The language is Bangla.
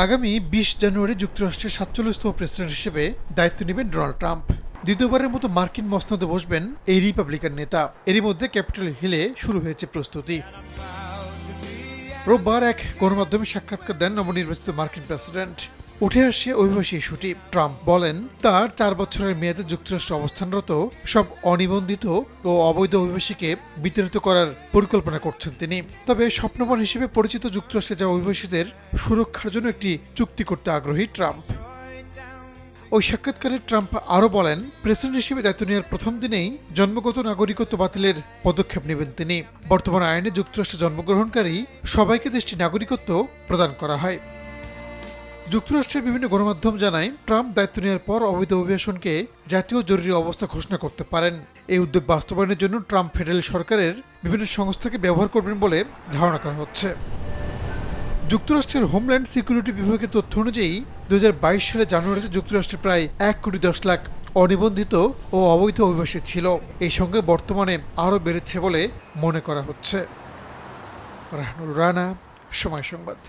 আগামী ২০ জানুয়ারি যুক্তরাষ্ট্রের ৪৭তম প্রেসিডেন্ট হিসেবে দায়িত্ব নেবেন ডোনাল্ড ট্রাম্প। দ্বিতীয়বারের মতো মার্কিন মসনদে বসবেন এই রিপাবলিকান নেতা। এরই মধ্যে ক্যাপিটল হিলে শুরু হয়েছে প্রস্তুতি। রোববার এক গণমাধ্যমে সাক্ষাৎকার দেন নবনির্বাচিত মার্কিন প্রেসিডেন্ট। উঠে আসে অভিবাসী ইস্যুটি। ট্রাম্প বলেন, তার ৪ বছরের মেয়াদে যুক্তরাষ্ট্রে অবস্থানরত সব অনিবন্ধিত ও অবৈধ অভিবাসীকে বিতাড়িত করার পরিকল্পনা করছেন তিনি। তবে স্বপ্নবান হিসেবে পরিচিত যুক্তরাষ্ট্রে যাওয়া অভিবাসীদের সুরক্ষার জন্য একটি চুক্তি করতে আগ্রহী ট্রাম্প। ওই সাক্ষাৎকারে ট্রাম্প আরও বলেন, প্রেসিডেন্ট হিসেবে দায়িত্ব নেওয়ার প্রথম দিনেই জন্মগত নাগরিকত্ব বাতিলের পদক্ষেপ নেবেন তিনি। বর্তমান আইনে যুক্তরাষ্ট্রে জন্মগ্রহণকারী সবাইকে দেশটির নাগরিকত্ব প্রদান করা হয়। যুক্তরাষ্ট্রের বিভিন্ন গণমাধ্যম জানায়, ট্রাম্প দায়িত্ব নেওয়ার পর অবৈধ অভিবাসনকে জাতীয় জরুরি অবস্থা ঘোষণা করতে পারেন। এই উদ্যোগ বাস্তবায়নের জন্য ট্রাম্প ফেডারেল সরকারের বিভিন্ন সংস্থাকে ব্যবহার করবেন বলে ধারণা করা হচ্ছে। যুক্তরাষ্ট্রের হোমল্যান্ড সিকিউরিটি বিভাগের তথ্য অনুযায়ী ২০২২ সালে জানুয়ারিতে যুক্তরাষ্ট্রে প্রায় ১,১০,০০,০০০ অনিবন্ধিত ও অবৈধ অভিবাসী ছিল। এই সংখ্যা বর্তমানে আরও বেড়েছে বলে মনে করা হচ্ছে। রাহানুল রানা, সময় সংবাদ।